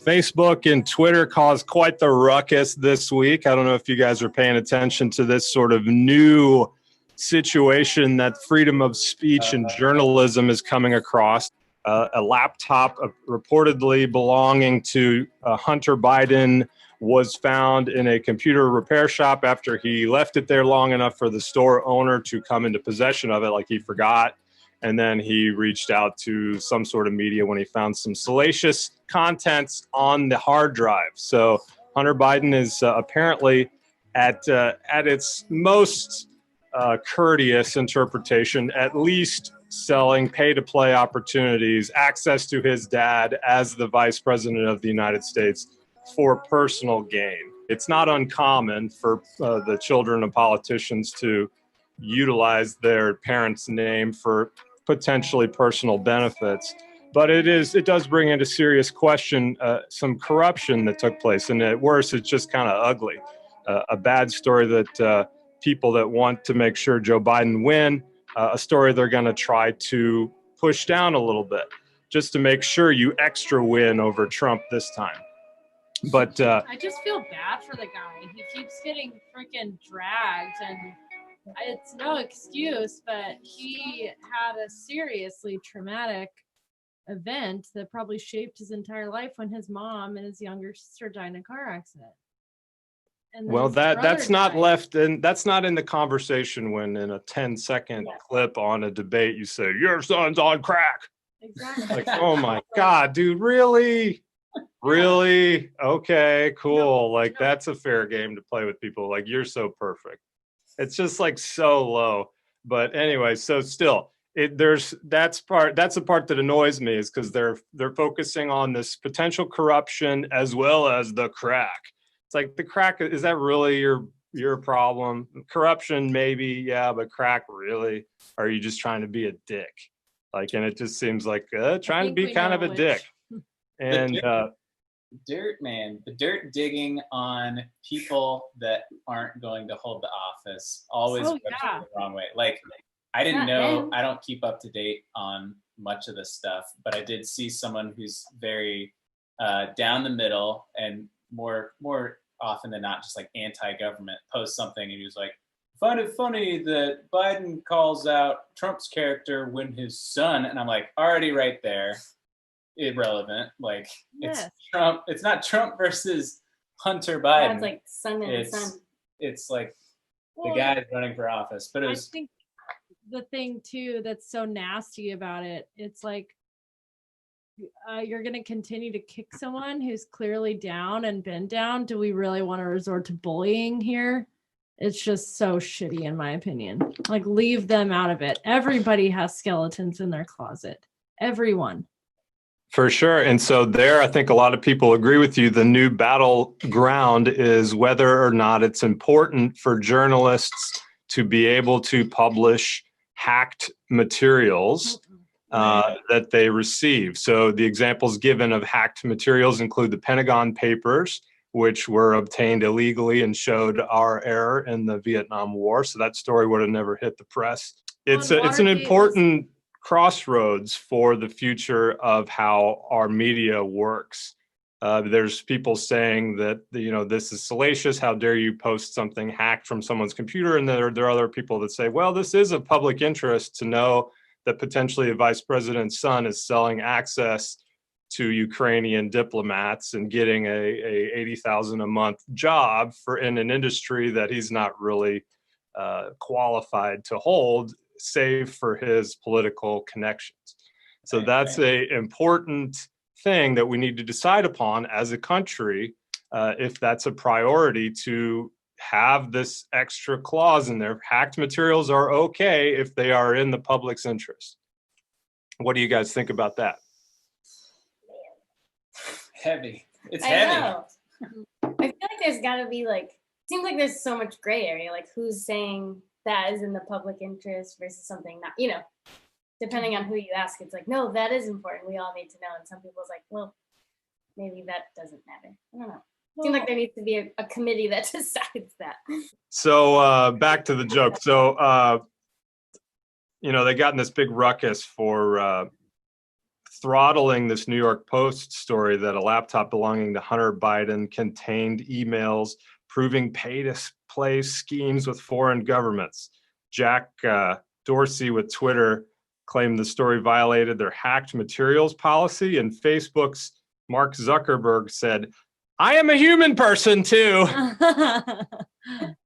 Facebook and Twitter caused quite the ruckus this week. I don't know if you guys are paying attention to this sort of new situation that freedom of speech and journalism is coming across. A laptop reportedly belonging to Hunter Biden was found in a computer repair shop after he left it there long enough for the store owner to come into possession of it, like he forgot. And then he reached out to some sort of media when he found some salacious contents on the hard drive. So Hunter Biden is apparently at its most courteous interpretation, at least selling pay-to-play opportunities, access to his dad as the vice president of the United States for personal gain. It's not uncommon for the children of politicians to utilize their parents' name for potentially personal benefits, but it does bring into serious question some corruption that took place, and at worst, it's just kind of ugly. A bad story that people that want to make sure Joe Biden win, a story they're going to try to push down a little bit, just to make sure you extra win over Trump this time. But I just feel bad for the guy. He keeps getting freaking dragged, and it's no excuse, but he had a seriously traumatic event that probably shaped his entire life when his mom and his younger sister died in a car accident. And well, that's not left in, that's not in the conversation when in a 10-second clip on a debate you say your son's on crack. Exactly. Like, oh my God, dude, really? Really? Okay, cool. Like, that's a fair game to play with people. Like, you're so perfect. It's just like so low. But anyway, so still, that's the part that annoys me, is because they're focusing on this potential corruption as well as the crack. It's like, the crack, is that really your problem? Corruption, maybe, yeah, but crack, really? Or are you just trying to be a dick? Like, and it just seems like trying to be kind of a dick. And the dirt digging on people that aren't going to hold the office always rubs me the wrong way. Like, I didn't know, I don't keep up to date on much of this stuff, but I did see someone who's very down the middle and more often than not just like anti-government post something, and he was like, find it funny that Biden calls out Trump's character when his son, and I'm like, already right there. Irrelevant. Like, it's Trump. It's not Trump versus Hunter Biden. It's like son and son. It's like the guy running for office. But I think the thing too that's so nasty about it, it's like you're going to continue to kick someone who's clearly down and been down. Do we really want to resort to bullying here? It's just so shitty, in my opinion. Like, leave them out of it. Everybody has skeletons in their closet. Everyone. For sure. And so there, I think a lot of people agree with you. The new battleground is whether or not it's important for journalists to be able to publish hacked materials that they receive. So the examples given of hacked materials include the Pentagon Papers, which were obtained illegally and showed our error in the Vietnam War. So that story would have never hit the press. It's an important crossroads for the future of how our media works. There's people saying that, this is salacious. How dare you post something hacked from someone's computer? And there are other people that say, well, this is of public interest to know that potentially a vice president's son is selling access to Ukrainian diplomats and getting a $80,000 a month job in an industry that he's not really qualified to hold, save for his political connections. So that's an important thing that we need to decide upon as a country, if that's a priority, to have this extra clause in there. Hacked materials are okay if they are in the public's interest. What do you guys think about that? Heavy. It's heavy. I know. I feel like there's got to be seems like there's so much gray area. Like, who's saying that is in the public interest versus something not, depending on who you ask, it's like, no, that is important. We all need to know. And some people's like, well, maybe that doesn't matter. I don't know. Seems like there needs to be a committee that decides that. So back to the joke. So, they got in this big ruckus for throttling this New York Post story that a laptop belonging to Hunter Biden contained emails proving pay-to-play schemes with foreign governments. Jack Dorsey with Twitter claimed the story violated their hacked materials policy, and Facebook's Mark Zuckerberg said, "I am a human person too."